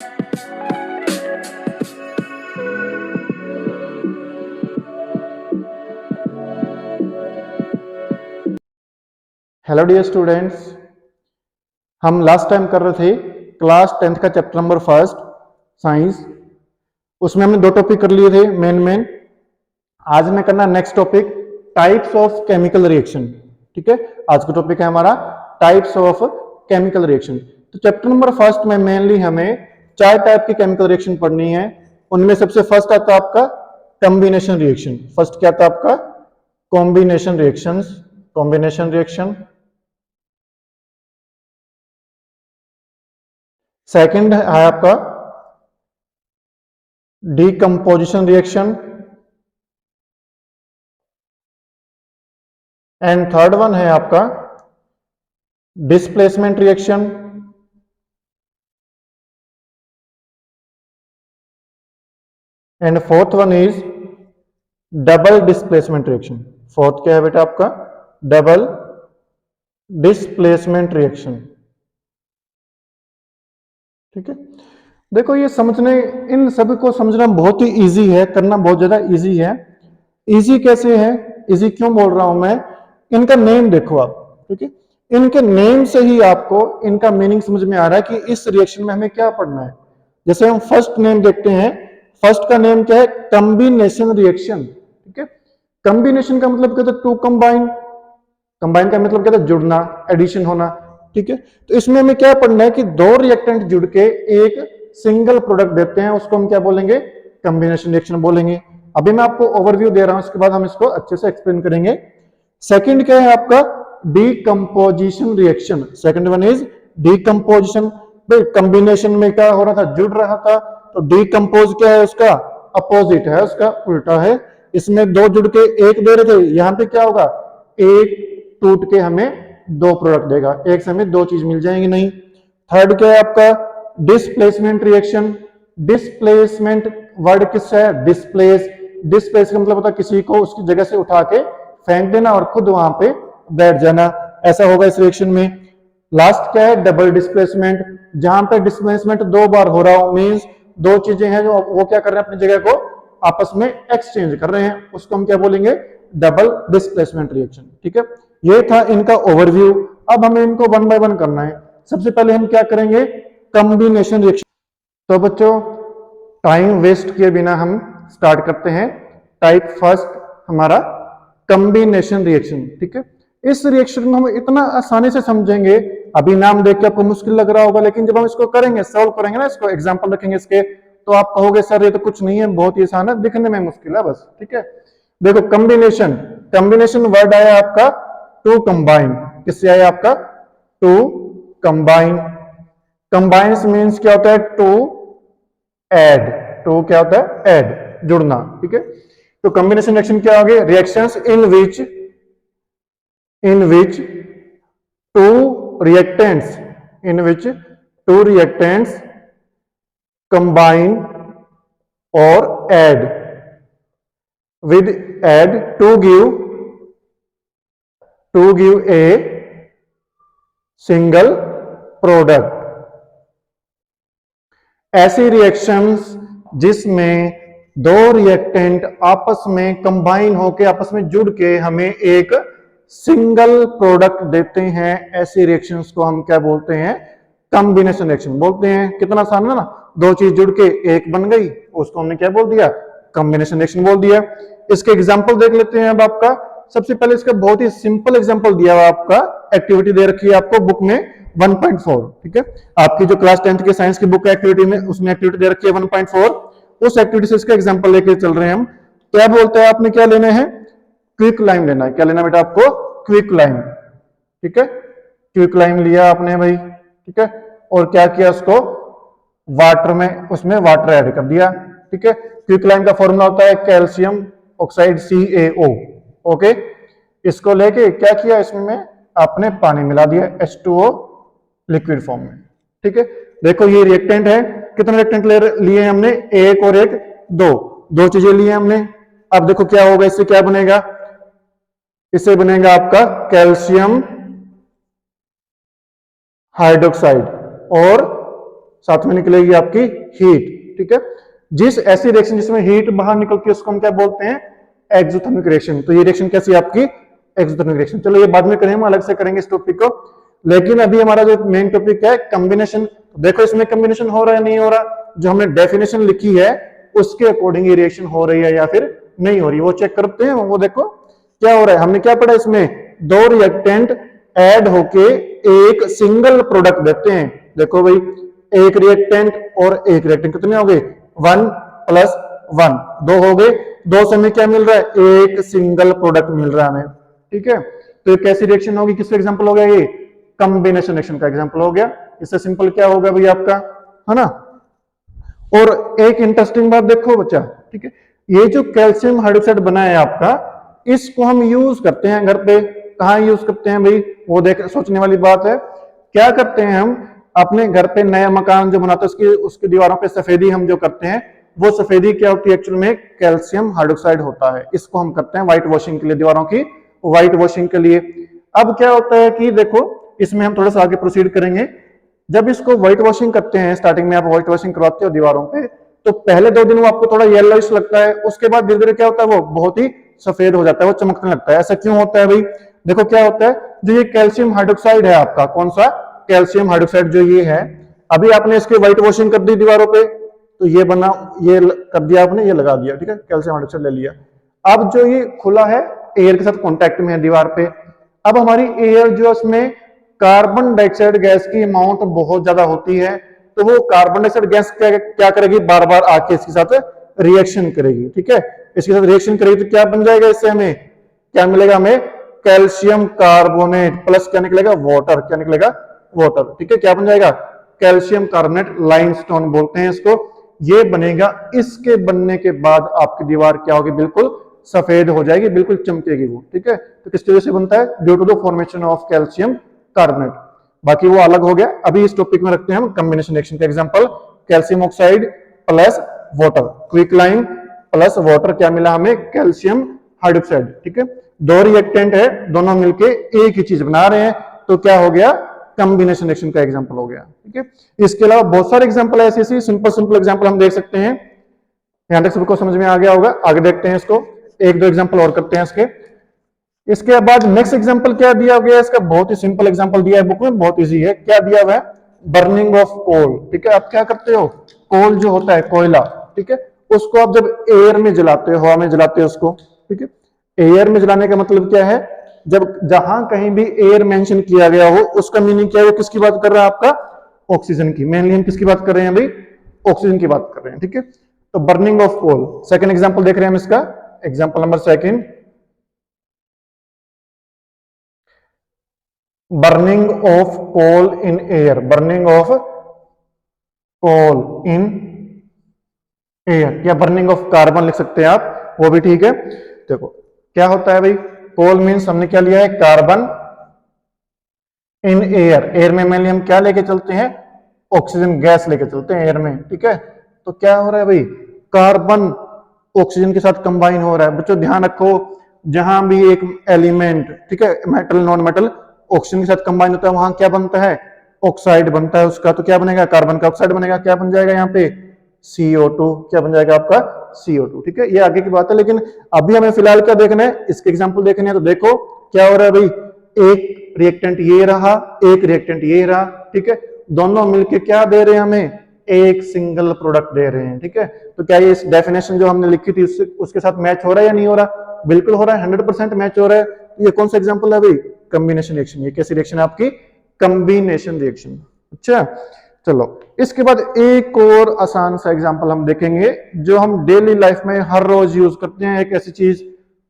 Hello dear students, हम last time कर रहे थे क्लास 10th का चैप्टर नंबर फर्स्ट साइंस। उसमें हमने दो टॉपिक कर लिए थे मेन। आज हमें करना next topic types of chemical reaction. ठीक है, आज का टॉपिक है हमारा टाइप्स ऑफ केमिकल रिएक्शन। तो चैप्टर नंबर फर्स्ट में मेनली हमें 4 टाइप की केमिकल रिएक्शन पढ़नी है। उनमें सबसे फर्स्ट आता है आपका कॉम्बिनेशन रिएक्शन। फर्स्ट क्या आता है आपका कॉम्बिनेशन रिएक्शन। सेकंड है आपका decomposition reaction and third one है आपका displacement reaction and fourth one is double displacement reaction. Fourth क्या है बेटा आपका डबल डिस्प्लेसमेंट रिएक्शन। ठीक है, देखो ये समझने, इन सभी को समझना बहुत ही इजी है, करना बहुत ज्यादा इजी है। इजी कैसे है, इजी क्यों बोल रहा हूं मैं, इनका नेम देखो आप। ठीक है, इनके नेम से ही आपको इनका मीनिंग समझ में आ रहा है कि इस रिएक्शन में हमें क्या पढ़ना है। जैसे हम फर्स्ट नेम देखते हैं, फर्स्ट का नेम क्या है कॉम्बिनेशन रिएक्शन। ठीक है, कॉम्बिनेशन का मतलब क्या होता है टू कंबाइन, कंबाइन का मतलब क्या होता है जुड़ना, एडिशन होना। ठीक है, तो इसमें हमें क्या पढ़ना है कि दो रिएक्टेंट जुड़ के एक सिंगल प्रोडक्ट देते हैं, उसको हम क्या बोलेंगे कॉम्बिनेशन रिएक्शन बोलेंगे। अभी मैं आपको ओवरव्यू दे रहा हूं, उसके बाद हम इसको अच्छे से एक्सप्लेन करेंगे। सेकंड क्या है आपका decomposition reaction. Second one is decomposition. Combination में क्या हो रहा था, जुड़ रहा था, तो डीकंपोज क्या है उसका अपोजिट है, उसका उल्टा है। इसमें दो जुड़ के एक दे रहे थे, यहां पे क्या होगा एक टूट के हमें दो प्रोडक्ट देगा, एक से हमें दो चीज मिल जाएंगी नहीं। थर्ड क्या है आपका डिस्प्लेसमेंट रिएक्शन। डिस्प्लेसमेंट वर्ड किससे है डिस्प्लेस, डिस्प्लेस का मतलब होता है किसी को उसकी जगह से उठा के फेंक देना और खुद वहां पे बैठ जाना, ऐसा होगा इस रिएक्शन में। लास्ट क्या है डबल डिस्प्लेसमेंट, जहां पे डिस्प्लेसमेंट दो बार हो रहा हो, मींस दो चीजें हैं जो वो क्या कर रहे हैं अपनी जगह को आपस में एक्सचेंज कर रहे हैं, उसको हम क्या बोलेंगे डबल डिस्प्लेसमेंट रिएक्शन। ठीक है, ये था इनका ओवरव्यू। अब हमें इनको वन बाय वन करना है। सबसे पहले हम क्या करेंगे कॉम्बिनेशन रिएक्शन। तो बच्चों टाइम वेस्ट किए बिना हम स्टार्ट करते हैं। टाइप फर्स्ट हमारा कॉम्बिनेशन रिएक्शन। ठीक है, इस रिएक्शन को हम इतना आसानी से समझेंगे, अभी नाम देख के आपको मुश्किल लग रहा होगा, लेकिन जब हम इसको करेंगे सॉल्व करेंगे ना, इसको एग्जांपल रखेंगे इसके, तो आप कहोगे सर ये तो कुछ नहीं है, बहुत ही आसान है, दिखने में मुश्किल है बस। ठीक है, देखो कॉम्बिनेशन, कॉम्बिनेशन वर्ड आया आपका टू कंबाइन, किससे आया आपका टू कंबाइन। कंबाइन मीन्स क्या होता है टू एड, टू क्या होता है एड, जुड़ना। ठीक है, तो कॉम्बिनेशन रिएक्शन क्या होगी reactions in which two reactants, in which two reactants combine और add with add to give a single product। ऐसी रिएक्शंस जिसमें दो रिएक्टेंट आपस में कंबाइन होकर आपस में जुड़ के हमें एक सिंगल प्रोडक्ट देते हैं, ऐसी रिएक्शंस को हम क्या बोलते हैं कॉम्बिनेशन रिएक्शन बोलते हैं। कितना आसान है ना, दो चीज जुड़ के एक बन गई, उसको हमने क्या बोल दिया कॉम्बिनेशन रिएक्शन बोल दिया। इसके एग्जांपल देख लेते हैं अब आपका। सबसे पहले इसका बहुत ही सिंपल एग्जांपल दिया हुआ आपका, एक्टिविटी दे रखी है आपको बुक में 1.4। ठीक है, आपकी जो क्लास 10th के साइंस की बुक एक्टिविटी में उसमें एक्टिविटी दे रखी है 1.4, उस एक्टिविटी से इसका एग्जांपल लेके चल रहे हैं हम। क्या बोलते हैं आपने क्या लेना है क्विक लाइम लेना है। क्या लेना बेटा आपको क्विक लाइम। ठीक है, क्विक लाइम लिया आपने भाई। ठीक है, और क्या किया उसको वाटर में, उसमें वाटर ऐड कर दिया। ठीक है, क्विक लाइम का फॉर्मूला होता है कैल्शियम ऑक्साइड CaO। ओके, इसको लेके क्या किया इसमें आपने पानी मिला दिया H2O लिक्विड फॉर्म में। ठीक है, देखो ये रिएक्टेंट है, कितने रिएक्टेंट लिए हमने एक और एक, दो चीजें लिए हमने। अब देखो क्या होगा, इससे क्या बनेगा, इससे बनेगा आपका कैल्शियम हाइड्रोक्साइड और साथ में निकलेगी आपकी हीट, ठीक है। जिस ऐसी रिएक्शन जिसमें हीट बाहर निकलती है उसको हम क्या बोलते हैं, एक्सोथर्मिक रिएक्शन। तो ये रिएक्शन कैसी है आपकी, एक्सोथर्मिक रिएक्शन। चलो ये बाद में करेंगे, हम अलग से करेंगे इस टॉपिक को, लेकिन अभी हमारा जो मेन टॉपिक है कॉम्बिनेशन। देखो इसमें कॉम्बिनेशन हो रहा है नहीं हो रहा, जो हमने डेफिनेशन लिखी है उसके अकॉर्डिंग ये रिएक्शन हो रही है या फिर नहीं हो रही, वो चेक करते हैं। वो देखो क्या हो रहा है, हमने क्या पढ़ा इसमें, दो रिएक्टेंट ऐड होके एक सिंगल प्रोडक्ट देते हैं। देखो भाई, एक रिएक्टेंट और एक रिएक्टेंट कितने हो गए, 1 + 1, 2 हो गए। दो से हमें क्या मिल रहा है, एक सिंगल प्रोडक्ट मिल रहा है हमें, ठीक है। तो कैसी रिएक्शन होगी, किसका एग्जांपल हो गया ये, कॉम्बिनेशन रिएक्शन का एग्जांपल हो गया। इससे सिंपल क्या होगा भाई आपका, है ना। और एक इंटरेस्टिंग बात देखो बच्चा, ठीक है, ये जो कैल्शियम हाइड्रोक्साइड बना है आपका, इसको हम यूज करते हैं घर पे। कहाँ यूज करते हैं भाई, वो देख सोचने वाली बात है। क्या करते हैं हम अपने घर पे नया मकान जो बनाते हैं उसकी दीवारों पे सफेदी हम जो करते हैं, वो सफेदी क्या होती है, एक्चुअल में कैल्शियम हाइड्रोक्साइड होता है। इसको हम करते हैं व्हाइट वॉशिंग के लिए, दीवारों की व्हाइट वॉशिंग के लिए। अब क्या होता है कि देखो इसमें हम थोड़ा सा आगे प्रोसीड करेंगे। जब इसको व्हाइट वॉशिंग करते हैं, स्टार्टिंग में आप व्हाइट वॉशिंग करवाते हो दीवारों पे, तो पहले 2 दिन वो आपको थोड़ा येलोइश लगता है, उसके बाद धीरे धीरे क्या होता है, वो बहुत ही सफेद हो जाता है, वो चमकने लगता है। ऐसा क्यों होता है भाई, देखो क्या होता है, जो ये कैल्शियम हाइड्रोक्साइड है आपका, कौन सा, कैल्शियम हाइड्रोक्साइड जो ये है, अभी आपने इसकी व्हाइट वॉशिंग कर दी दीवारों पे, तो ये बना, ये कर दिया आपने, ये लगा दिया, ठीक है, कैल्शियम हाइड्रोक्साइड ले लिया। अब जो ये खुला है, एयर के साथ कॉन्टैक्ट में है दीवार पे। अब हमारी एयर जो उसमें कार्बन डाइऑक्साइड गैस की अमाउंट बहुत ज्यादा होती है, तो वो कार्बन डाइऑक्साइड गैस क्या करेगी, बार बार आके इसके साथ रिएक्शन करेगी, ठीक है। इसके साथ रिएक्शन करेगी तो क्या बन जाएगा, इससे हमें क्या मिलेगा, हमें कैल्शियम कार्बोनेट प्लस क्या निकलेगा, वाटर, क्या निकलेगा, वाटर, ठीक है। क्या बन जाएगा, कैल्शियम कार्बोनेट, लाइमस्टोन बोलते हैं इसको, ये बनेगा। इसके बनने के बाद आपकी दीवार क्या होगी, बिल्कुल सफेद हो जाएगी, बिल्कुल चमकेगी वो, ठीक है। तो किस वजह से बनता है, due to the formation of calcium carbonate. बाकी वो अलग हो गया, अभी इस टॉपिक में रखते हैं हम कॉम्बिनेशन रिएक्शन का example, calcium oxide plus water, quicklime plus water, क्या मिला हमें, कैल्शियम हाइड्रोक्साइड, ठीक है। दो रिएक्टेंट है, दोनों मिलके एक ही चीज बना रहे हैं, तो क्या हो गया, कॉम्बिनेशन रिएक्शन का एग्जांपल हो गया, ठीक है। इसके अलावा बहुत सारे एग्जांपल ऐसे ऐसे सिंपल सिंपल एग्जांपल हम देख सकते हैं। यहां तक सबको समझ में आ गया होगा, आगे देखते हैं इसको, एक दो एग्जांपल और करते हैं इसके। इसके बाद नेक्स्ट एग्जांपल क्या दिया गया, इसका बहुत ही सिंपल एग्जांपल दिया है बुक में, बहुत इजी है। क्या दिया हुआ है, बर्निंग ऑफ कोल, ठीक है। आप क्या करते हो, कोल जो होता है कोयला, ठीक है, उसको आप जब एयर में जलाते हो, हवा में जलाते हो उसको, ठीक है। एयर में जलाने का मतलब क्या है, जब जहां कहीं भी एयर मेंशन किया गया हो, उसका मीनिंग क्या है, वो किसकी बात कर रहा है, आपका ऑक्सीजन की। मेनली हम किसकी बात कर रहे हैं भाई, ऑक्सीजन की बात कर रहे हैं, ठीक है। तो burning of coal, second example देख रहे हैं हम इसका, example number second, burning of coal in air, burning of coal in air, या बर्निंग ऑफ कार्बन लिख सकते हैं आप, वो भी ठीक है। देखो क्या होता है भाई, कोल मीन्स हमने क्या लिया है, कार्बन, इन एयर, एयर में मेनली हम क्या लेके चलते हैं, ऑक्सीजन गैस लेके चलते हैं एयर में, ठीक है। तो क्या हो रहा है भाई, कार्बन ऑक्सीजन के साथ कंबाइन हो रहा है। बच्चों ध्यान रखो, जहां भी एक एलिमेंट, ठीक है, मेटल नॉन मेटल ऑक्सीजन के साथ कंबाइन होता है, वहां क्या बनता है, ऑक्साइड बनता है उसका। तो क्या बनेगा, कार्बन का ऑक्साइड बनेगा, क्या बन जाएगा यहाँ पे, CO2, क्या बन जाएगा आपका, CO2, ठीक है। ये आगे की बात है, लेकिन अभी हमें फिलहाल क्या देखना है, इसके एग्जांपल देखने हैं। तो देखो क्या हो रहा है भाई, एक रिएक्टेंट ये रहा, एक रिएक्टेंट ये रहा, ठीक है, दोनों मिलके क्या दे रहे हैं हमें, एक सिंगल प्रोडक्ट दे रहे हैं, ठीक है। तो क्या ये इस डेफिनेशन जो हमने लिखी थी उसके साथ मैच हो रहा है या नहीं हो रहा, बिल्कुल हो रहा है, 100% मैच हो रहा है। ये कौन सा एग्जांपल है भाई, कॉम्बिनेशन रिएक्शन। ये कैसी रिएक्शन है आपकी, कॉम्बिनेशन रिएक्शन। अच्छा चलो, इसके बाद एक और आसान सा एग्जांपल हम देखेंगे जो हम डेली लाइफ में हर रोज यूज करते हैं। एक ऐसी चीज,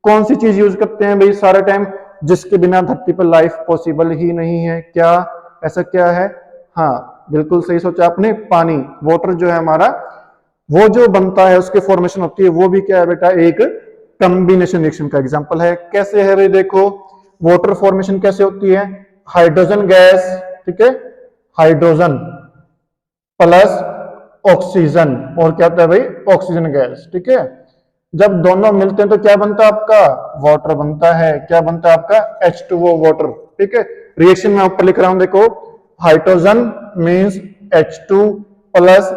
कौन सी चीज यूज करते हैं भाई सारे टाइम, जिसके बिना धरती पर लाइफ पॉसिबल ही नहीं है। क्या, ऐसा क्या है, हाँ बिल्कुल सही सोचा आपने, पानी, वाटर जो है हमारा, वो जो बनता है उसके फॉर्मेशन होती है, वो भी क्या है बेटा, एक कॉम्बिनेशन रिएक्शन का एग्जांपल है। कैसे है भाई, देखो वाटर फॉर्मेशन कैसे होती है, हाइड्रोजन गैस, ठीक है, हाइड्रोजन प्लस ऑक्सीजन, और क्या होता है भाई, ऑक्सीजन गैस, ठीक है। जब दोनों मिलते हैं तो क्या बनता है आपका, वाटर बनता है। क्या बनता है आपका, H2O वाटर, ठीक है। रिएक्शन में ऊपर लिख रहा हूं देखो, हाइड्रोजन मींस H2 प्लस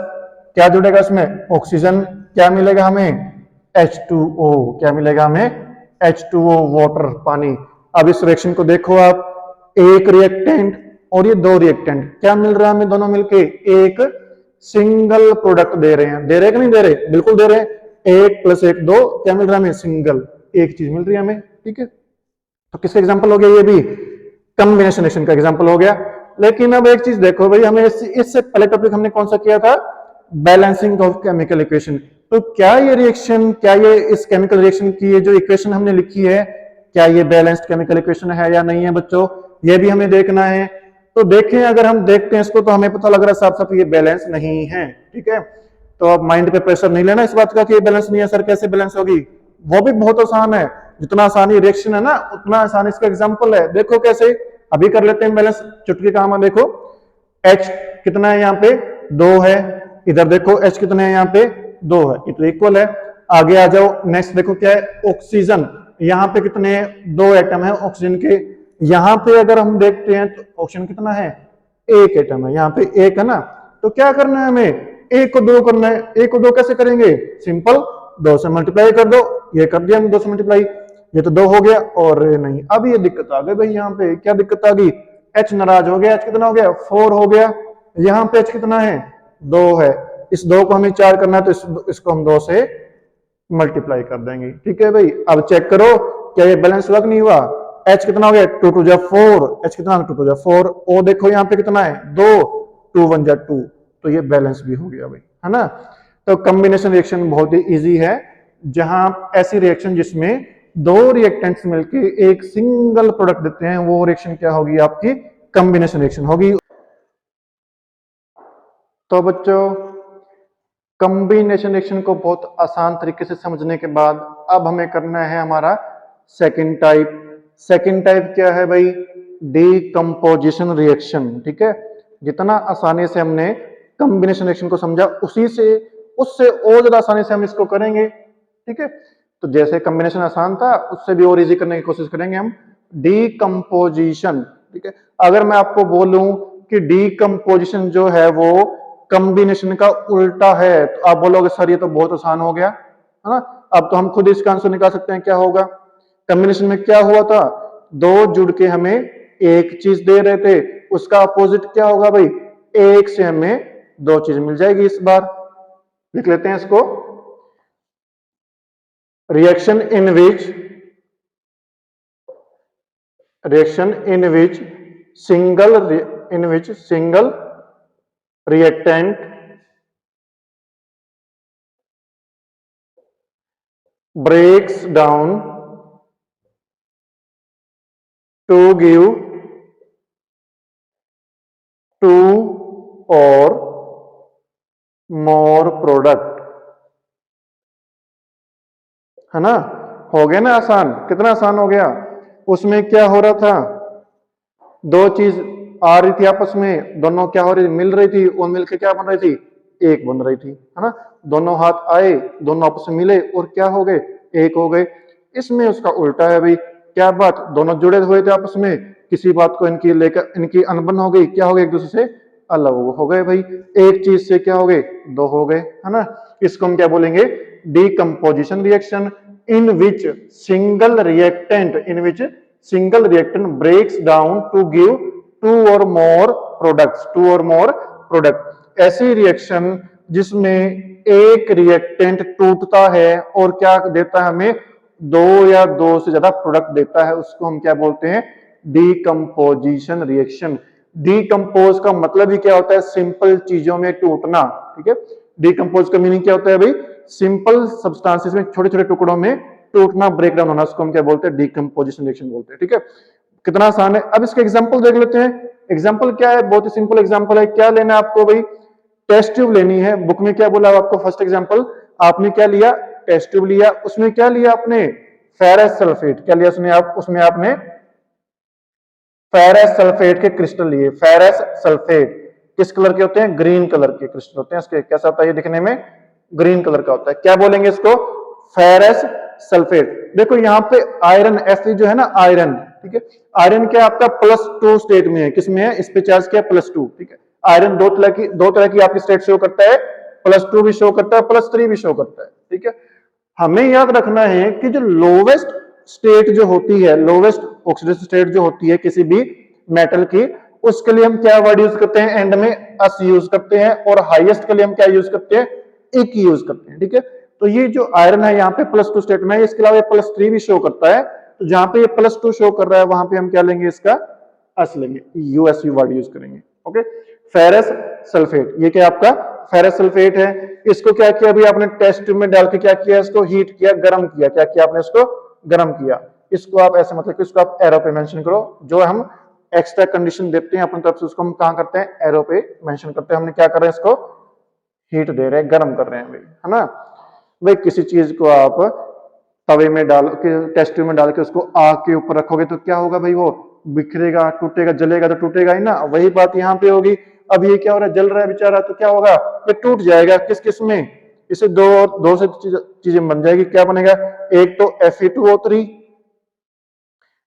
क्या जुड़ेगा इसमें, ऑक्सीजन, क्या मिलेगा हमें, H2O, क्या मिलेगा हमें, H2O, वाटर, पानी। अब इस रिएक्शन को देखो आप, एक रिएक्टेंट और ये दो रिएक्टेंट, क्या मिल रहा है हमें दोनों मिलके, एक सिंगल प्रोडक्ट दे रहे हैं। दे रहे कि नहीं दे रहे, बिल्कुल दे रहे हैं। एक प्लस एक दो, क्या मिल रहा है हमें, सिंगल, एक चीज मिल रही है हमें, ठीक है। तो किसका एग्जांपल हो गया, ये भी कॉम्बिनेशन रिएक्शन का एग्जांपल हो गया। लेकिन अब एक चीज देखो भाई, हमें इससे पहले टॉपिक हमने कौन सा किया था, बैलेंसिंग ऑफ केमिकल इक्वेशन। तो क्या ये रिएक्शन, क्या ये इस केमिकल रिएक्शन की ये जो इक्वेशन हमने लिखी है, क्या ये बैलेंस्ड केमिकल इक्वेशन है या नहीं है बच्चों, ये भी हमें देखना है। तो देखें, अगर हम देखते हैं इसको तो हमें पता लग रहा है साफ साफ ये बैलेंस नहीं है, ठीक है। तो अब माइंड पे प्रेशर नहीं लेना इस बात का कि ये बैलेंस नहीं है सर, कैसे बैलेंस होगी, वो भी बहुत आसान है। जितना आसानी रिएक्शन है ना, उतना आसान इसका एग्जांपल है। देखो कैसे, अभी कर लेते हैं बैलेंस, चुटकी काम है। देखो H कितना है यहाँ पे, 2 है। इधर देखो H कितना है यहाँ पे, 2 है, ये तो इक्वल है। आगे आ जाओ, नेक्स्ट देखो क्या है, ऑक्सीजन, यहाँ पे कितने, 2 एटम है ऑक्सीजन के। यहाँ पे अगर हम देखते हैं तो ऑक्सीजन कितना है, 1 एटम है, यहाँ पे 1 है ना। तो क्या करना है हमें, 1 को 2 करना है। 1 को 2 कैसे करेंगे, सिंपल, 2 से मल्टीप्लाई कर दो, ये कर दिया हम 2 से मल्टीप्लाई, ये तो 2 हो गया। और नहीं, अब ये दिक्कत आ गई भाई, यहाँ पे क्या दिक्कत आ गई, H नाराज हो गया। H कितना हो गया, 4 हो गया। यहाँ पे H कितना है, 2 है। इस 2 को हमें 4 करना है, तो इसको हम 2 से मल्टीप्लाई कर देंगे, ठीक है भाई। अब चेक करो क्या ये बैलेंस हुआ कि नहीं हुआ। H कितना हो गया, 2 2 जा 4, H कितना, 2 2 जा 4। O देखो यहाँ पे कितना है, 2, 2 1 जा 2, तो ये बैलेंस भी हो गया भाई, है ना। तो कॉम्बिनेशन रिएक्शन बहुत ही इजी है, जहां ऐसी रिएक्शन जिसमें दो रिएक्टेंट्स मिलके एक सिंगल प्रोडक्ट देते हैं, वो रिएक्शन क्या होगी, आपकी कॉम्बिनेशन रिएक्शन होगी। तो बच्चों, कॉम्बिनेशन रिएक्शन को बहुत आसान तरीके से समझने के बाद अब हमें करना है हमारा सेकंड टाइप। सेकंड टाइप क्या है भाई, डीकंपोजिशन रिएक्शन, ठीक है। जितना आसानी से हमने कॉम्बिनेशन रिएक्शन को समझा, उससे और ज्यादा आसानी से हम इसको करेंगे, ठीक है। तो जैसे कॉम्बिनेशन आसान था, उससे भी और इजी करने की कोशिश करेंगे हम, डीकंपोजिशन, ठीक है। अगर मैं आपको बोलूं कि डीकंपोजिशन जो है वो कॉम्बिनेशन का उल्टा है, तो आप बोलोगे सर ये तो बहुत आसान हो गया, है ना। अब तो हम खुद इसका आंसर निकाल सकते हैं, क्या होगा। कॉम्बिनेशन में क्या हुआ था, दो जुड़ के हमें एक चीज दे रहे थे, उसका अपोजिट क्या होगा भाई, एक से हमें दो चीज मिल जाएगी। इस बार लिख लेते हैं इसको, reaction in which single reactant breaks down to give two or more product, है ना। हो गया ना आसान, कितना आसान हो गया। उसमें क्या हो रहा था, दो चीज आ रही थी आपस में, दोनों क्या हो रही थी, मिल रही थी, और मिलकर क्या बन रही थी, एक बन रही थी, है ना। दोनों हाथ आए, दोनों आपस में मिले और क्या हो गए, एक हो गए। इसमें उसका उल्टा है भाई, क्या बात, दोनों जुड़े हुए थे आपस में, किसी बात को इनकी लेकर इनकी अनबन हो गई, क्या हो गए, एक दूसरे से अलग हो गए भाई। एक चीज से क्या हो गए, दो हो गए, है ना। इसको हम क्या बोलेंगे, decomposition reaction, in which single reactant breaks down to give two or more product. ऐसी रिएक्शन जिसमें एक रिएक्टेंट टूटता है और क्या देता है हमें, दो या दो से ज्यादा प्रोडक्ट देता है, उसको हम क्या बोलते हैं, डीकंपोजिशन रिएक्शन। डीकंपोज का मतलब ही क्या होता है, सिंपल चीजों में टूटना, ठीक है। डीकंपोज का मीनिंग क्या होता है भाई, सिंपल सब्सटेंसेस में छोटे छोटे टुकड़ों में टूटना, ब्रेकडाउन होना, उसको हम क्या बोलते हैं, डीकंपोजिशन रिएक्शन बोलते हैं, ठीक है। कितना आसान है। अब इसके एग्जांपल देख लेते हैं। एग्जांपल क्या है, बहुत ही सिंपल एग्जांपल है। क्या लेना है आपको भाई, टेस्ट ट्यूब लेनी है। बुक में क्या बोला आपको, फर्स्ट एग्जांपल आपने क्या लिया, टेस्ट ट्यूब लिया। उसमें क्या लिया आपने, फेरस सल्फेट, क्या लिया उसमें आपने फेरस सल्फेट के क्रिस्टल लिए। फेरस सल्फेट किस कलर के होते हैं, ग्रीन कलर के क्रिस्टल होते हैं इसके। कैसा होता है ये दिखने में, ग्रीन कलर का होता है। क्या बोलेंगे इसको, फेरस सल्फेट। देखो यहाँ पे आयरन, Fe जो है ना आयरन, ठीक है। आयरन क्या आपका +2 स्टेट में है, किसमें है, इस पे चार्ज क्या, +2, ठीक है। आयरन दो तरह की आपकी स्टेट शो करता है, +2 भी शो करता है, +3 भी शो करता है, ठीक है। हमें याद रखना है कि जो लोवेस्ट स्टेट जो होती है, लोवेस्ट ऑक्सीडेशन स्टेट जो होती है किसी भी मेटल की, उसके लिए हम क्या वर्ड यूज करते हैं, एंड में अस यूज करते हैं, और हाईएस्ट के लिए हम क्या यूज करते हैं, एक यूज करते हैं, ठीक है। तो ये जो आयरन है यहाँ पे +2 स्टेट में, इसके अलावा +3 भी शो करता है, तो जहां पे ये +2 शो कर रहा है वहां पे हम क्या लेंगे, इसका अस लेंगे, यूएसयू वर्ड यूज करेंगे, ओके। फेरस सल्फेट, ये क्या आपका फेरस सल्फेट है। इसको क्या किया अभी आपने टेस्ट ट्यूब में डाल के क्या किया, इसको हीट किया, गर्म किया, क्या किया आपने, इसको गर्म किया। इसको आप ऐसे मतलब कि इसको आप एरो पे मेंशन करो, जो हम एक्स्ट्रा कंडीशन देते हैं अपनी तरफ से उसको हम कहां करते हैं, एरो पे मेंशन करते हैं। हमने क्या कर रहे हैं, इसको हीट दे रहे हैं, गर्म कर रहे हैं भाई, है ना। भाई किसी चीज को आप तवे में डाल के, टेस्ट ट्यूब में डाल के उसको आग के ऊपर रखोगे तो क्या होगा भाई, वो बिखरेगा, टूटेगा, जलेगा तो टूटेगा ही ना। वही बात यहाँ पे होगी। अब ये क्या हो रहा है, जल रहा है बेचारा, तो क्या होगा, ये टूट जाएगा। किस किस में, इसे दो से चीजें बन जाएगी। क्या बनेगा, एक तो Fe2O3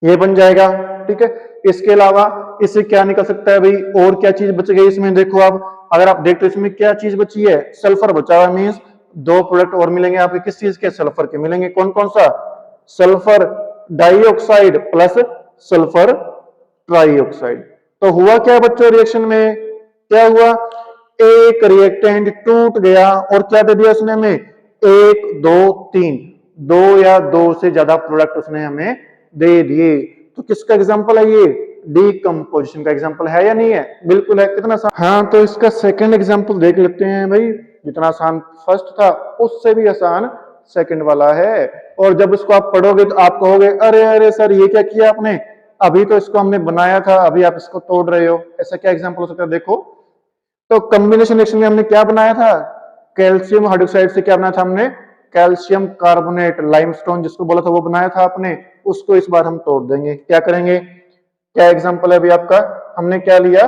ये बन जाएगा, ठीक है। इसके अलावा इससे क्या निकल सकता है भाई, और क्या चीज बच गई इसमें, देखो आप अगर आप देखते हो इसमें क्या चीज बची है, सल्फर बचा हुआ, मीन्स दो प्रोडक्ट और मिलेंगे आपके, किस चीज के, सल्फर के मिलेंगे। कौन कौन सा, sulphur dioxide plus sulphur trioxide. तो हुआ क्या बच्चों रिएक्शन में, क्या हुआ, एक रिएक्टेंट टूट गया और क्या दे दिया उसने हमें, 1 2 3, दो या दो से ज्यादा प्रोडक्ट उसने हमें दे दिए। तो किसका एग्जांपल है ये, डीकंपोजिशन का एग्जांपल है या नहीं है, बिल्कुल है। कितना आसान, हाँ। तो इसका सेकंड एग्जांपल देख लेते हैं भाई। जितना आसान फर्स्ट था उससे भी आसान सेकंड वाला है। और जब इसको आप पढ़ोगे तो आप कहोगे, अरे अरे सर ये क्या किया आपने, अभी तो इसको हमने बनाया था, अभी आप इसको तोड़ रहे हो। ऐसा क्या एग्जांपल हो सकता है, देखो। तो कॉम्बिनेशन रिएक्शन में हमने क्या बनाया था, कैल्शियम हाइड्रोक्साइड से क्या बनाया था हमने, कैल्शियम कार्बोनेट, लाइमस्टोन जिसको बोला था वो बनाया था आपने, उसको इस बार हम तोड़ देंगे। क्या करेंगे, क्या एग्जांपल है अभी आपका, हमने क्या लिया,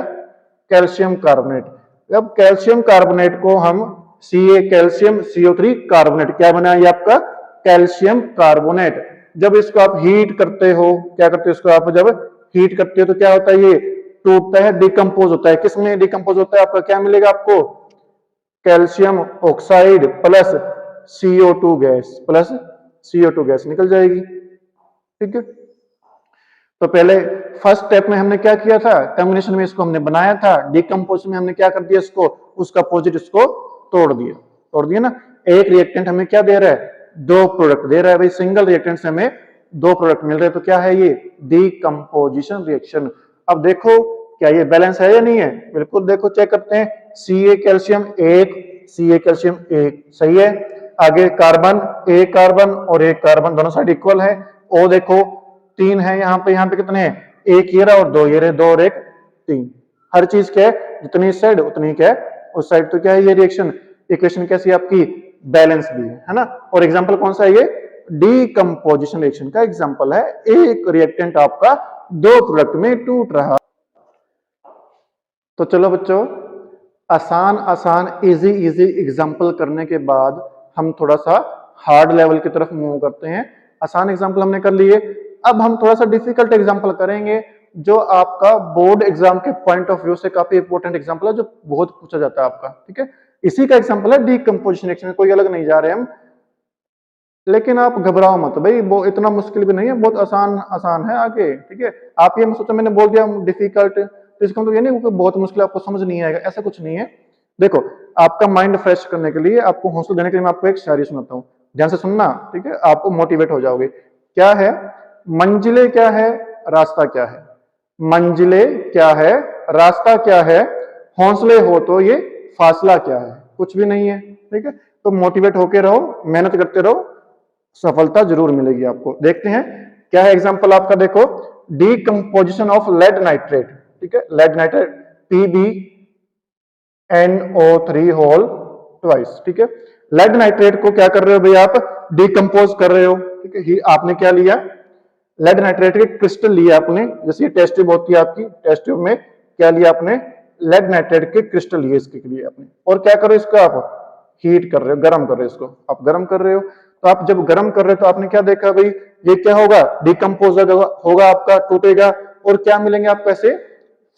कैल्शियम कार्बोनेट। अब कैल्शियम कार्बोनेट को हम कैल्शियम CO3 कार्बोनेट, क्या बना ये आपका कैल्शियम कार्बोनेट। जब इसको आप हीट करते हो, क्या करते हो इसको आप जब हीट करते हो तो क्या होता है, ये टूटता है, डिकम्पोज होता है। किसमें डिकम्पोज होता है, आपका क्या मिलेगा आपको, calcium oxide plus CO2 gas, plus CO2 gas निकल जाएगी, ठीक है। तो पहले फर्स्ट स्टेप में हमने क्या किया था, कॉम्बिनेशन में इसको हमने बनाया था, डिकम्पोजिशन में हमने क्या कर दिया, इसको उसका अपोजिट इसको तोड़ दिया ना। एक रिएक्टेंट हमें क्या दे रहा है, दो प्रोडक्ट दे रहा है भाई, सिंगल रिएक्टेंट से हमें दो प्रोडक्ट मिल रहे हैं, तो क्या है ये, डिकम्पोजिशन रिएक्शन। अब देखो क्या ये बैलेंस है या नहीं है, बिल्कुल देखो चेक करते हैं। Ca कैल्शियम 1, Ca कैल्शियम 1 सही है। आगे कार्बन, एक कार्बन और एक कार्बन दोनों साइड इक्वल है। ओ देखो 3 है यहाँ पे कितने हैं, एक ये रहा और दो ये रहे, 2 और 1 3। हर चीज क्या है, जितनी इस साइड उतनी क्या है उस साइड। तो क्या है ये रिएक्शन, इक्वेशन कैसी है आपकी, बैलेंस भी है ना। और एग्जांपल कौन सा है ये, डीकंपोजिशन रिएक्शन का एग्जांपल है। एक रिएक्टेंट आपका दो प्रोडक्ट में टूट रहा। तो चलो बच्चों, आसान इजी एग्जांपल करने के बाद हम थोड़ा सा हार्ड लेवल की तरफ मूव करते हैं। आसान एग्जांपल हमने कर लिए, अब हम थोड़ा सा डिफिकल्ट एग्जांपल करेंगे, जो आपका बोर्ड एग्जाम के पॉइंट ऑफ व्यू से काफी इंपॉर्टेंट एग्जांपल है, जो बहुत पूछा जाता है आपका, ठीक है। इसी का एग्जांपल है डीकंपोजिशन रिएक्शन, कोई अलग नहीं जा रहे हम। लेकिन आप घबराओ मत भाई, वो इतना मुश्किल भी नहीं है, बहुत आसान है आगे, ठीक है। आप ये मत सोचो मैंने बोल दिया डिफिकल्ट, तो इसका मतलब ये नहीं कि बहुत मुश्किल आपको समझ नहीं आएगा, ऐसा कुछ नहीं है। देखो, आपका माइंड फ्रेश करने के लिए, आपको हौसला देने के लिए मैं आपको एक शायरी सुनाता हूँ, ध्यान से सुनना, ठीक है। आपको मोटिवेट हो जाओगे। क्या है, मंजिले क्या है, रास्ता क्या है, मंजिले क्या है, रास्ता क्या है, हौसले हो तो ये फासला क्या है, कुछ भी नहीं है, ठीक है। तो मोटिवेट होके रहो, मेहनत करते रहो, सफलता जरूर मिलेगी आपको। देखते हैं क्या है एग्जांपल आपका, देखो, डीकंपोजिशन ऑफ लेड नाइट्रेट, ठीक है, lead nitrate PbNO3 whole twice, ठीक है। लेड नाइट्रेट को क्या कर रहे हो भाई, आप डिकम्पोज कर रहे हो, ठीक है। आपने क्या लिया, लेड नाइट्रेट के क्रिस्टल लिए आपने, जैसे ये टेस्ट ट्यूब होती है आपकी, टेस्ट ट्यूब में क्या लिया आपने, लेड नाइट्रेट के क्रिस्टल लिए इसके लिए आपने, और क्या करो इसको आप हीट कर रहे हो, गर्म कर रहे हो, इसको आप गर्म कर रहे हो। तो आप जब गर्म कर रहे हो तो आपने क्या देखा भाई, ये क्या होगा, डिकम्पोज होगा आपका, टूटेगा, और क्या मिलेंगे आपको ऐसे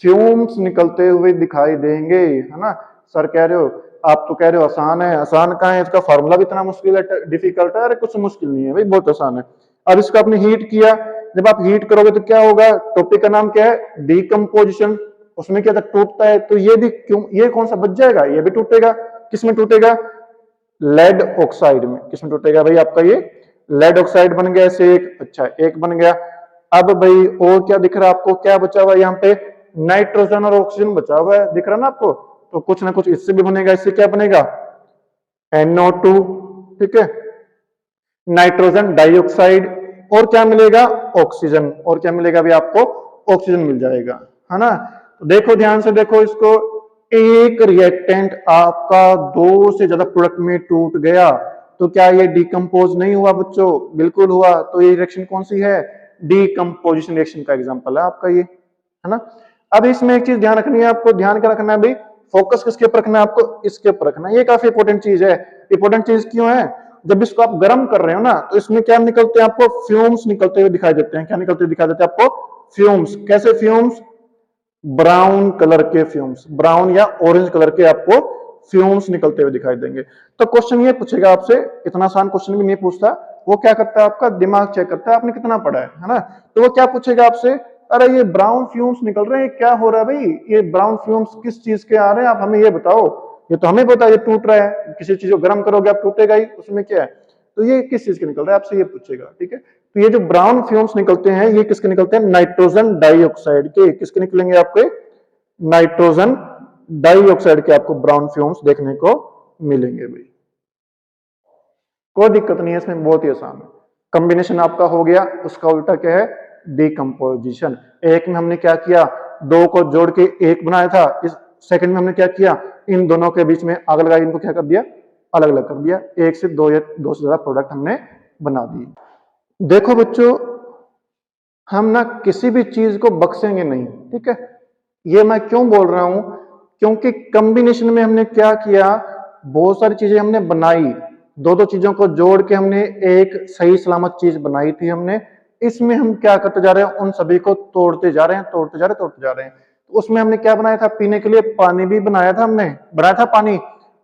फ्यूम्स निकलते हुए दिखाई देंगे, है ना। सर कह रहे हो, आप तो कह रहे हो आसान है, आसान कहाँ है, इसका फॉर्मूला भी इतना मुश्किल है, डिफिकल्ट है। अरे कुछ मुश्किल नहीं है भाई, बहुत आसान है। अब इसको आपने हीट किया, जब आप हीट करोगे तो क्या होगा, टॉपिक का नाम क्या है, डीकम्पोजिशन। उसमें क्या था, टूटता है, तो ये भी क्यों, ये कौन सा बच जाएगा, ये भी टूटेगा। किसमें टूटेगा, लेड ऑक्साइड में। किसमें टूटेगा भाई, आपका ये लेड ऑक्साइड बन गया ऐसे एक, अच्छा एक बन गया। अब भाई और क्या दिख रहा है आपको, क्या बचा हुआ है यहाँ पे, नाइट्रोजन और ऑक्सीजन बचा हुआ है, दिख रहा है ना आपको। तो कुछ ना कुछ इससे भी बनेगा, इससे क्या बनेगा, NO2, ठीक है, नाइट्रोजन डाइऑक्साइड, और क्या मिलेगा, ऑक्सीजन। और क्या मिलेगा भी आपको, ऑक्सीजन मिल जाएगा, है ना। तो देखो ध्यान से देखो इसको, एक रिएक्टेंट आपका दो से ज्यादा प्रोडक्ट में टूट गया तो क्या ये डिकम्पोज नहीं हुआ बच्चों, बिल्कुल हुआ। तो ये रिएक्शन कौन सी है, डिकम्पोजिशन रिएक्शन का एग्जांपल है आपका ये, है ना। अब इसमें एक चीज ध्यान रखनी है आपको, ध्यान क्या रखना है भाई, फोकस किसके ऊपर रखना है आपको, इसके ऊपर रखना है। ये काफी इंपॉर्टेंट चीज है। इंपॉर्टेंट चीज क्यों है, जब इसको आप गर्म कर रहे हो ना तो इसमें क्या निकलते हैं आपको, फ्यूम्स निकलते हुए दिखाई देते हैं। क्या निकलते हुए दिखाई देते हैं आपको, फ्यूम्स। कैसे फ्यूम्स, ब्राउन कलर के फ्यूम्स, ब्राउन या ऑरेंज कलर के आपको फ्यूम्स निकलते हुए दिखाई देंगे। तो क्वेश्चन ये पूछेगा आपसे, इतना आसान क्वेश्चन भी नहीं पूछता, वो क्या करता है आपका दिमाग चेक करता है आपने कितना पढ़ा है ना। तो वो क्या पूछेगा आपसे, अरे ये ब्राउन फ्यूम्स निकल रहे हैं, क्या हो रहा है भाई, ये ब्राउन फ्यूम्स किस चीज के आ रहे हैं, आप हमें ये बताओ। ये तो हमें पता है ये टूट रहा है, किसी चीज को गर्म करोगे आप टूटेगा ही, उसमें क्या है। तो ये किस चीज के निकल रहा है आपसे ये पूछेगा, ठीक है। तो ये जो ब्राउन फ्यूम्स निकलते हैं ये किसके निकलते हैं, नाइट्रोजन डाइऑक्साइड के। किसके निकलेंगे आपके, नाइट्रोजन डाइऑक्साइड के आपको ब्राउन फ्यूम्स देखने को मिलेंगे भाई। कोई दिक्कत नहीं है इसमें, बहुत ही आसान है। कॉम्बिनेशन आपका हो गया, उसका उल्टा क्या है, डिकम्पोजिशन। एक में हमने क्या किया, दो को जोड़ के एक बनाया था, इस सेकंड में हमने क्या किया, इन दोनों के बीच में आग लगाई, इनको क्या कर दिया, अलग अलग कर दिया, एक से दो या दो से ज्यादा प्रोडक्ट हमने बना दिए। देखो बच्चों, हम ना किसी भी चीज को बख्शेंगे नहीं, ठीक है। ये मैं क्यों बोल रहा हूं, क्योंकि कॉम्बिनेशन में हमने क्या किया, बहुत सारी चीजें हमने बनाई, दो दो चीजों को जोड़ के हमने एक सही सलामत चीज बनाई थी हमने। इसमें हम क्या करते जा रहे हैं, उन सभी को तोड़ते जा रहे हैं, तोड़ते जा रहे हैं, तोड़ते जा रहे हैं। तो उसमें हमने क्या बनाया था, पीने के लिए पानी भी बनाया था, हमने बनाया था पानी,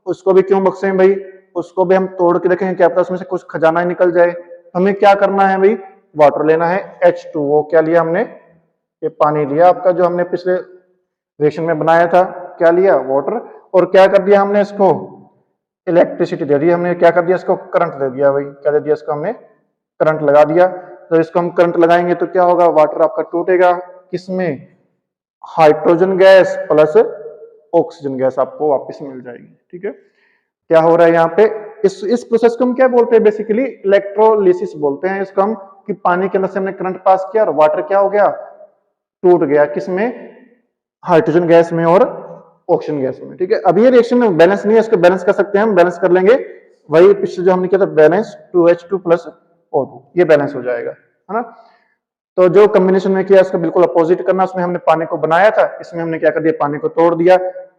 उसको भी क्यों बख्शे भाई, उसको भी हम तोड़ के देखेंगे, क्या पता उसमें से कुछ खजाना ही निकल जाए। हमें क्या करना है भाई, वाटर लेना है, H2O। क्या लिया हमने, ये पानी लिया आपका जो हमने पिछले रिएक्शन में बनाया था, क्या लिया, वाटर। और क्या कर दिया हमने इसको, इलेक्ट्रिसिटी दे दी हमने, क्या कर दिया इसको, करंट दे दिया भाई। क्या दे दिया इसको हमने, करंट लगा दिया। तो इसको हम करंट लगाएंगे तो क्या होगा, वाटर आपका टूटेगा, किसमें, hydrogen gas plus oxygen gas आपको वापस मिल जाएगी, ठीक है। क्या हो रहा है यहाँ पे, इस प्रोसेस को हम क्या बोलते हैं, बेसिकली इलेक्ट्रोलिसिस बोलते हैं इसको हम, कि पानी के अंदर से हमने करंट पास किया और वाटर क्या हो गया, टूट गया, किसमें, हाइड्रोजन गैस में और ऑक्सीजन गैस में, ठीक है। अब ये रिएक्शन में बैलेंस नहीं है, इसको बैलेंस कर सकते हैं हम, बैलेंस कर लेंगे, वही पिछले जो हमने किया था बैलेंस 2H2 प्लस O2, ये बैलेंस हो जाएगा, है ना। तो जो कॉम्बिनेशन में किया इसका बिल्कुल अपोजिट करना, उसमें हमने पानी को बनाया था, इसमें हमने क्या कर दिया, पानी को तोड़ दिया।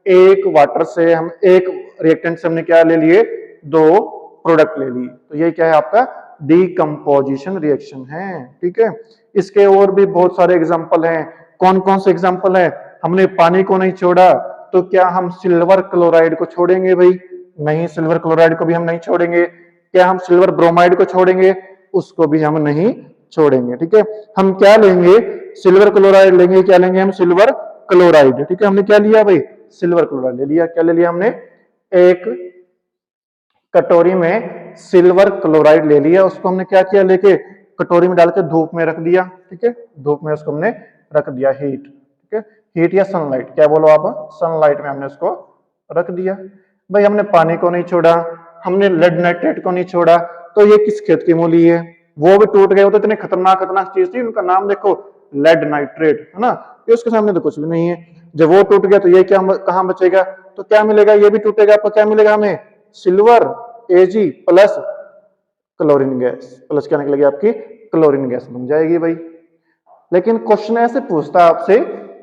एक वाटर से हम, एक रिएक्टेंट से हमने क्या ले लिए, दो प्रोडक्ट ले लिए। तो ये क्या है आपका, डीकम्पोजिशन रिएक्शन है, ठीक है। इसके और भी बहुत सारे एग्जाम्पल हैं। कौन कौन से एग्जाम्पल है, हमने पानी को नहीं छोड़ा तो क्या हम सिल्वर क्लोराइड को छोड़ेंगे भाई, नहीं, सिल्वर क्लोराइड को भी हम नहीं छोड़ेंगे। क्या हम सिल्वर ब्रोमाइड को छोड़ेंगे, उसको भी हम नहीं छोड़ेंगे, ठीक है। हम क्या लेंगे, सिल्वर क्लोराइड लेंगे, क्या लेंगे हम, सिल्वर क्लोराइड, ठीक है। हमने क्या लिया भाई, सिल्वर क्लोराइड ले लिया। क्या ले लिया हमने, एक कटोरी में सिल्वर क्लोराइड ले लिया, उसको हमने क्या किया, लेके कटोरी में डाल के धूप में रख दिया, ठीक है। धूप में उसको हमने रख दिया, हीट, ठीक है, हीट या सनलाइट, क्या बोलो आप, सनलाइट में हमने उसको रख दिया। भाई हमने पानी को नहीं छोड़ा, हमने लेड नाइट्रेट को नहीं छोड़ा, तो ये किस खेत की मूली है, वो भी टूट गए। वो तो इतने खतरनाक खतरनाक चीज थी, उनका नाम देखो, लेड नाइट्रेट, है ना। ये उसके सामने तो कुछ भी नहीं है। जब वो टूट गया तो ये क्या, कहां बचेगा, तो क्या मिलेगा, ये भी टूटेगा, आपको क्या मिलेगा, हमें silver Ag plus chlorine gas, plus क्या निकलेगी आपकी, क्लोरीन गैस बन जाएगी भाई। लेकिन क्वेश्चन ऐसे पूछता है आपसे,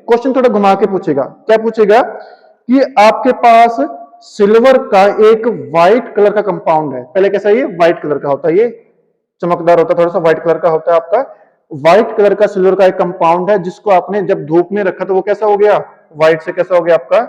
क्वेश्चन थोड़ा घुमा के पूछेगा, क्या पूछेगा, कि आपके पास सिल्वर का एक व्हाइट कलर का कंपाउंड है। पहले कैसा, ये व्हाइट कलर का होता है, ये चमकदार होता है, थोड़ा सा व्हाइट कलर का होता है आपका। व्हाइट कलर का सिल्वर का एक कंपाउंड है जिसको आपने जब धूप में रखा तो वो कैसा हो गया, व्हाइट से कैसा हो गया आपका,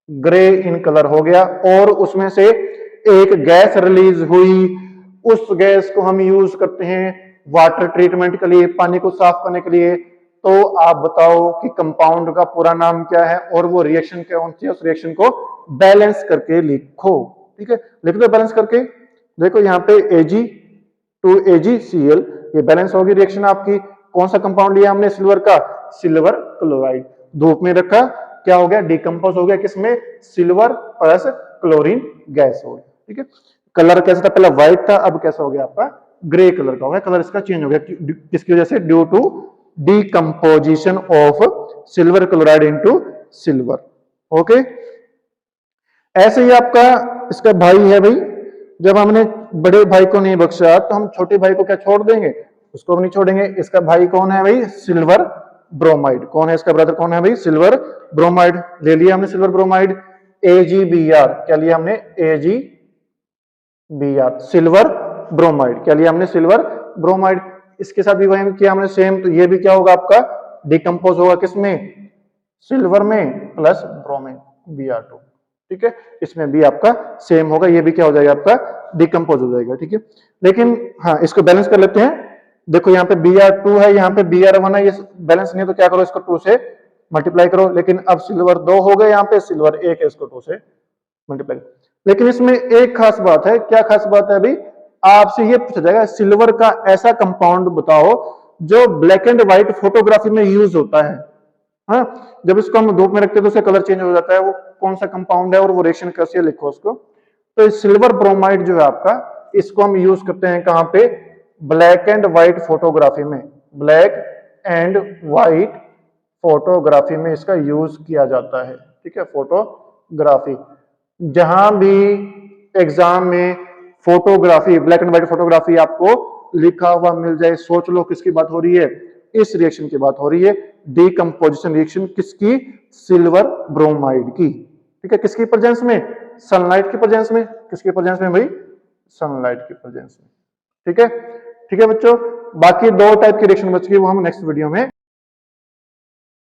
ग्रे इन कलर हो गया, और उसमें से एक गैस रिलीज हुई, उस गैस को हम यूज करते हैं वाटर ट्रीटमेंट के लिए, पानी को साफ करने के लिए। तो आप बताओ कि कंपाउंड का पूरा नाम क्या है और वो रिएक्शन क्या होनी चाहिए, उस रिएक्शन को बैलेंस करके लिखो। ठीक है, लिख दो बैलेंस करके। देखो यहाँ पे Ag2AgCl, ये बैलेंस होगी रिएक्शन आपकी। कौन सा कंपाउंड लिया हमने, सिल्वर का, सिल्वर क्लोराइड। धूप में रखा, क्या हो गया, डिकम्पोज हो गया, किसमें, सिल्वर प्लस क्लोरीन गैस हो गया। ठीक है, कलर कैसा था, पहले व्हाइट था, अब कैसा हो गया आपका, ग्रे कलर का हो गया, कलर इसका चेंज हो गया, किसकी वजह से, due to decomposition of silver chloride into silver. Okay, ऐसे ही आपका इसका भाई है भाई, जब हमने बड़े भाई को नहीं बख्शा तो हम छोटे भाई को क्या छोड़ देंगे, उसको भी नहीं छोड़ेंगे। इसका भाई कौन है भाई, सिल्वर ब्रोमाइड। कौन है इसका ब्रदर, कौन है भाई, सिल्वर ब्रोमाइड। ले लिया हमने सिल्वर ब्रोमाइड, AgBr, क्या लिया हमने, AgBr, सिल्वर ब्रोमाइड, क्या लिया हमने, सिल्वर ब्रोमाइड। इसके साथ भी वही किया हमने सेम, तो ये भी क्या होगा आपका, डिकम्पोज होगा किसमें, सिल्वर में प्लस ब्रोमीन Br2। ठीक है, इसमें भी आपका सेम होगा, ये भी क्या हो जाएगा आपका, डिकम्पोज हो जाएगा। ठीक है, लेकिन हाँ इसको बैलेंस कर लेते हैं। देखो यहाँ पे Br2 है, यहाँ पे Br1 है, ये बैलेंस नहीं है तो क्या करो, इसको 2 से मल्टीप्लाई करो। लेकिन अब सिल्वर 2 हो गए, यहाँ पे सिल्वर 1 है, इसको 2 से मल्टीप्लाई। लेकिन इसमें एक खास बात है, क्या खास बात है अभी, आपसे ये पूछा जाएगा सिल्वर का ऐसा कंपाउंड बताओ जो ब्लैक एंड व्हाइट फोटोग्राफी में यूज होता है। हाँ, जब इसको हम धूप में रखते हैं तो उसका कलर चेंज हो जाता है, वो कौन सा कंपाउंड है और वो रिएक्शन कैसे है, लिखो उसको। तो सिल्वर ब्रोमाइड जो है आपका, इसको हम यूज करते हैं कहां पे, ब्लैक एंड व्हाइट फोटोग्राफी में, ब्लैक एंड व्हाइट फोटोग्राफी में इसका यूज किया जाता है। ठीक है, फोटोग्राफी, जहां भी एग्जाम में photography, black and white photography आपको लिखा हुआ मिल जाए, सोच लो किसकी बात हो रही है, इस रिएक्शन की बात हो रही है, डिकम्पोजिशन रिएक्शन किसकी, सिल्वर ब्रोमाइड की। ठीक है, किसकी प्रेजेंस में, सनलाइट की प्रेजेंस में, किसकी प्रेजेंस में भाई, सनलाइट की प्रेजेंस में। ठीक है, ठीक है बच्चों, बाकी 2 टाइप की रिएक्शन बच गई, वो हम नेक्स्ट वीडियो में